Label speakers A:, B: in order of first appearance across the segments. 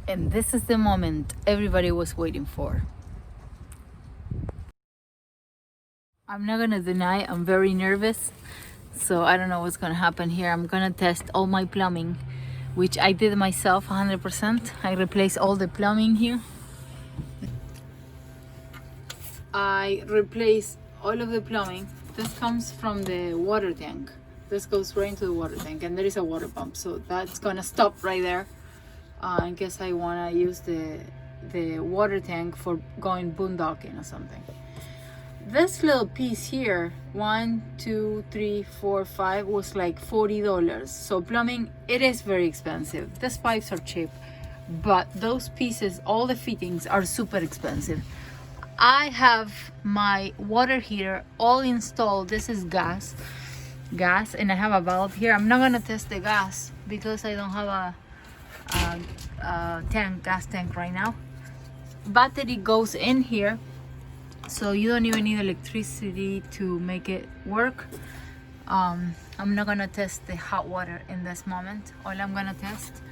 A: And this is the moment everybody was waiting for. I'm not gonna deny I'm very nervous, so I don't know what's gonna happen here. I'm gonna test all my plumbing, which I did myself 100%. I replaced all the plumbing here. I replaced all of the plumbing. This comes from the water tank. This goes right into the water tank, and there is a water pump, so that's gonna stop right there. In case I wanna use the water tank for going boondocking or something. This little piece here, 1, 2, 3, 4, 5, was like $40. So plumbing, it is very expensive. These pipes are cheap, but those pieces, all the fittings are super expensive. I have my water heater all installed. This is gas, and I have a valve here. I'm not gonna test the gas because I don't have a gas tank right now. Battery goes in here, so you don't even need electricity to make it work. I'm not gonna test the hot water in this moment. All I'm gonna test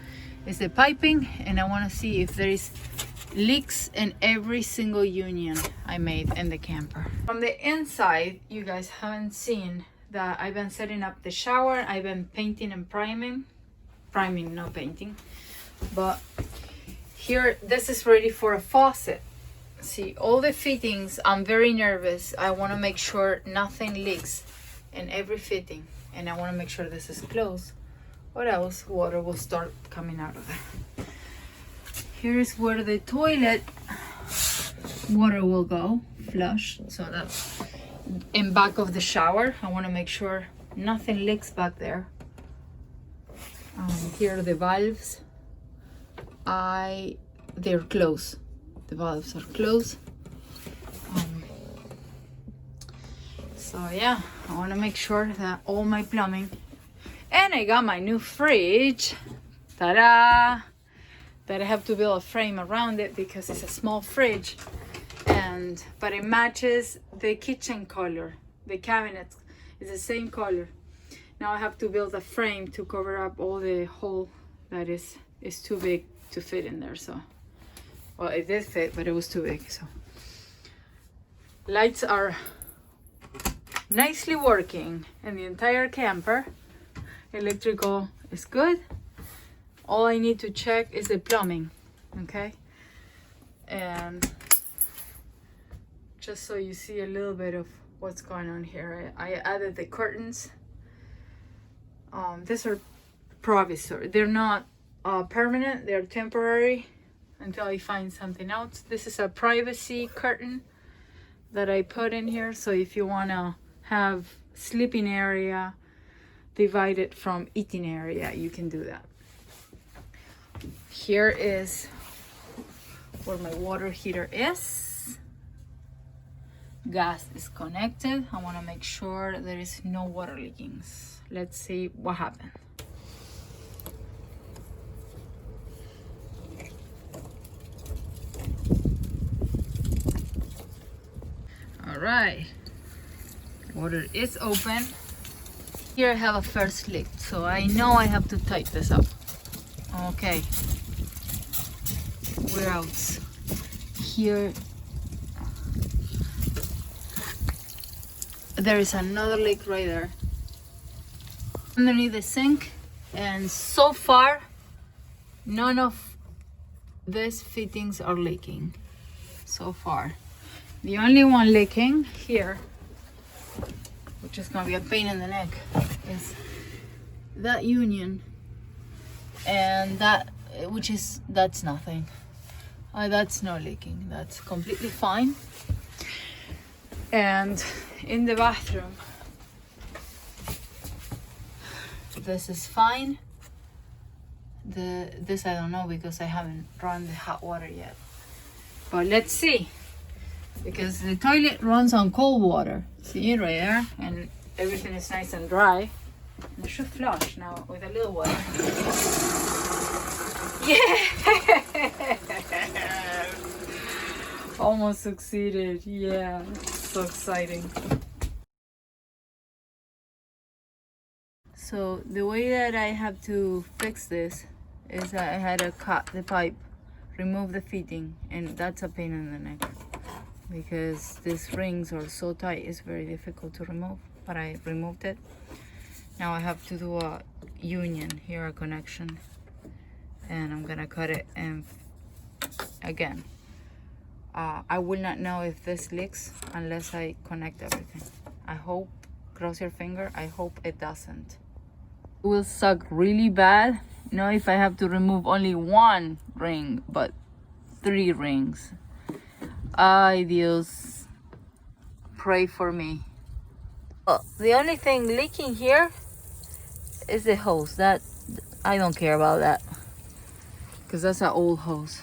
A: is the piping, and I want to see if there is leaks in every single union I made in the camper. From the inside, you guys haven't seen that I've been setting up the shower. I've been painting and priming, not painting. But here, this is ready for a faucet. See, all the fittings, I'm very nervous. I want to make sure nothing leaks in every fitting, and I want to make sure this is closed, or else water will start coming out of there. Here's where the toilet water will go, flush. So that's in back of the shower. I want to make sure nothing leaks back there. Here are the valves. They're closed. The valves are closed. So yeah, I want to make sure that all my plumbing, and I got my new fridge. Ta-da! That I have to build a frame around it because it's a small fridge, but it matches the kitchen color. The cabinet is the same color. Now I have to build a frame to cover up all the hole that is too big to fit in there. So, well, it did fit, but it was too big. So lights are nicely working in the entire camper. Electrical is good. All I need to check is the plumbing, okay? And just so you see a little bit of what's going on here, I added the curtains. These are provisory. They're not permanent, they're temporary until I find something else. This is a privacy curtain that I put in here, so if you wanna have sleeping area divided from eating area, you can do that. Here is where my water heater is. Gas is connected. I want to make sure there is no water leaking. Let's see what happened. All right, water is open. Here I have a first leak, so I know I have to tighten this up. Okay, we're out. Here there is another leak right there underneath the sink, and so far none of these fittings are leaking so far. The only one leaking here, which is gonna be a pain in the neck, is that union, and that's nothing. That's not leaking. That's completely fine. And in the bathroom, this is fine. This I don't know because I haven't run the hot water yet. But let's see, because the toilet runs on cold water. See it right there, and everything is nice and dry. I should flush now with a little water. Yeah! Almost succeeded. Yeah, so exciting. So the way that I have to fix this is that I had to cut the pipe remove the fitting, and that's a pain in the neck because these rings are so tight, it's very difficult to remove, but I removed it. Now I have to do a union here, a connection, and I'm gonna cut it. And again, I will not know if this leaks unless I connect everything. I hope, cross your finger, I hope it doesn't. It will suck really bad, you know, if I have to remove only one ring, but 3 rings. Ay Dios, pray for me. Oh, the only thing leaking here is the hose. That I don't care about that because that's an old hose.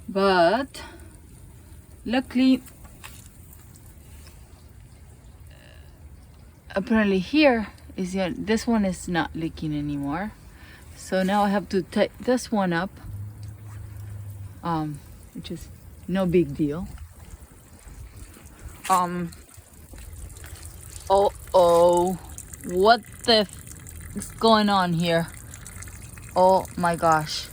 A: But luckily, apparently here is this one is not leaking anymore. So now I have to take this one up, which is no big deal. Oh, what the is going on here? Oh my gosh.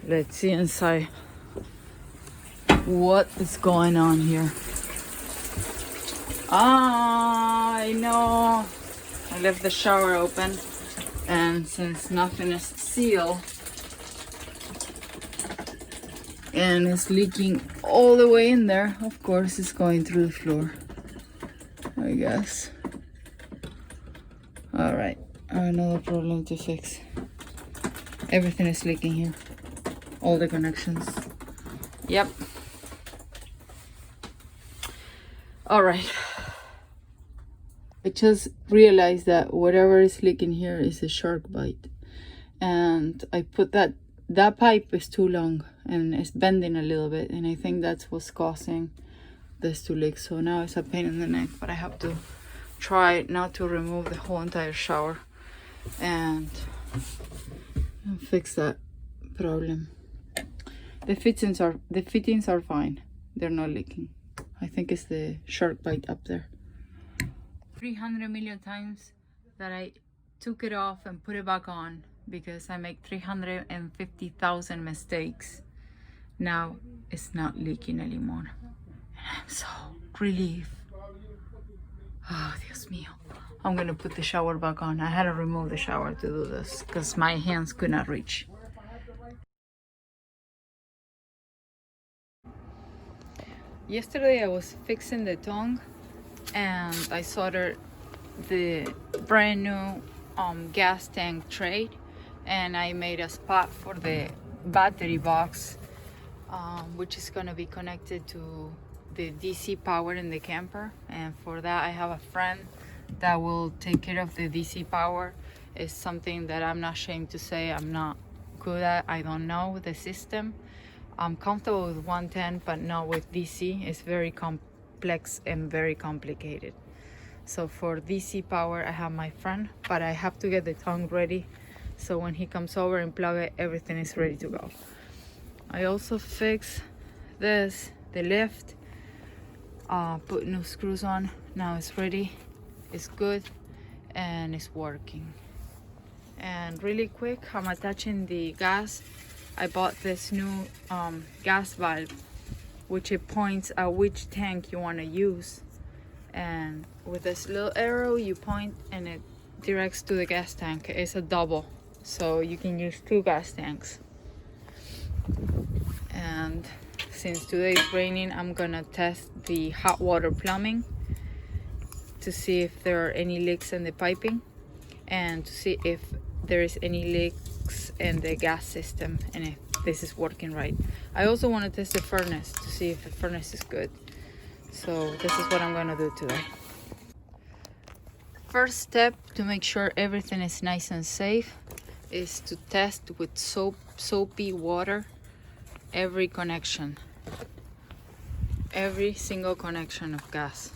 A: Let's see inside. What is going on here? I know. I left the shower open, and since nothing is sealed and it's leaking all the way in there, of course it's going through the floor, I guess. All right, another problem to fix. Everything is leaking here, all the connections. Yep. All right, I just realized that whatever is leaking here is a shark bite, and I put that pipe is too long and it's bending a little bit, and I think that's what's causing this to leak. So now it's a pain in the neck, but I have to try not to remove the whole entire shower and fix that problem. The fittings are fine, they're not leaking. I think it's the shark bite up there. 300 million times that I took it off and put it back on because I make 350,000 mistakes. Now it's not leaking anymore. And I'm so relieved. Oh, Dios mío. I'm gonna put the shower back on. I had to remove the shower to do this because my hands could not reach. Yesterday I was fixing the tongue and I soldered the brand new gas tank tray, and I made a spot for the battery box, which is going to be connected to the DC power in the camper. And for that I have a friend that will take care of the DC power. It's something that I'm not ashamed to say I'm not good at. I don't know the system. I'm comfortable with 110, but not with DC. It's very complex and very complicated. So for DC power I have my friend, but I have to get the tongue ready so when he comes over and plug it, everything is ready to go. I also fixed this, the lift, put new screws on. Now it's ready, it's good, and it's working. And really quick, I'm attaching the gas. I bought this new gas valve, which it points at which tank you want to use, and with this little arrow you point and it directs to the gas tank. It's a double, so you can use 2 gas tanks. And since today is raining, I'm gonna test the hot water plumbing to see if there are any leaks in the piping and to see if there is any leaks in the gas system and if this is working right. I also want to test the furnace to see if the furnace is good. So this is what I'm gonna do today. First step to make sure everything is nice and safe is to test with soapy water every connection, every single connection of gas,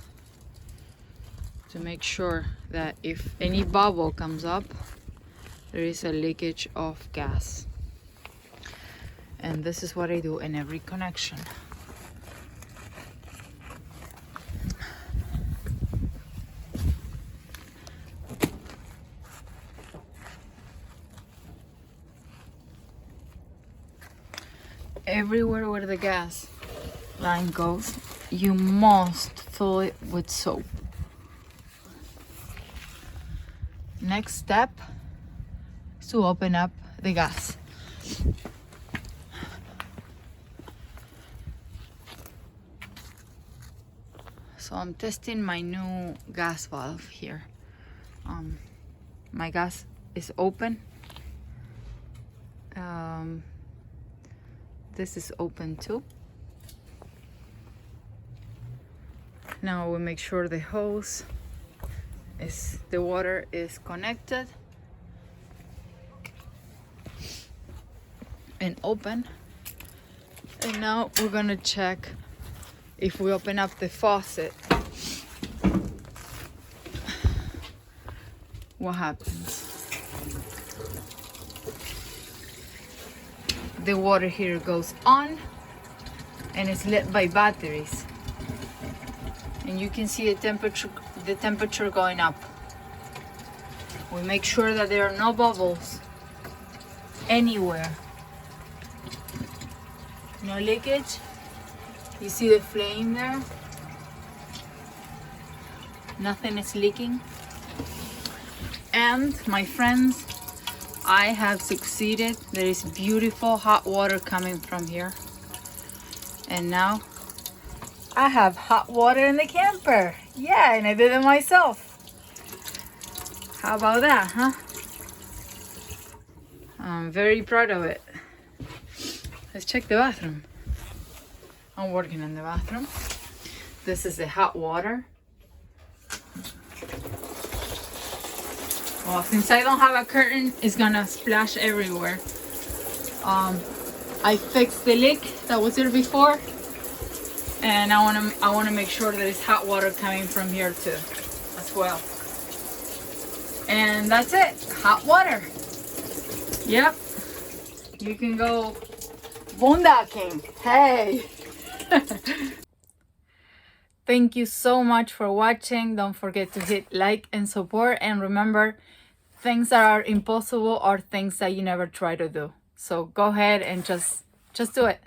A: to make sure that if any bubble comes up, there is a leakage of gas. And this is what I do in every connection. everywhere where the gas line goes, you must fill it with soap. Next step is to open up the gas. So I'm testing my new gas valve here. My gas is open. This is open too. Now we make sure the hose the water is connected and open. And now we're gonna check if we open up the faucet, what happens. The water here goes on and it's lit by batteries. And you can see the temperature going up. We make sure that there are no bubbles anywhere. No leakage. You see the flame there? Nothing is leaking. And my friends, I have succeeded. There is beautiful hot water coming from here. And now I have hot water in the camper. Yeah, and I did it myself. How about that, huh? I'm very proud of it. Let's check the bathroom. I'm working in the bathroom. This is the hot water. Well, since I don't have a curtain, it's gonna splash everywhere. I fixed the leak that was there before, and I wanna make sure that it's hot water coming from here too, as well. And that's it, hot water. Yep, you can go boondocking. Hey. Thank you so much for watching. Don't forget to hit like and support, and remember, things that are impossible are things that you never try to do. So go ahead and just do it.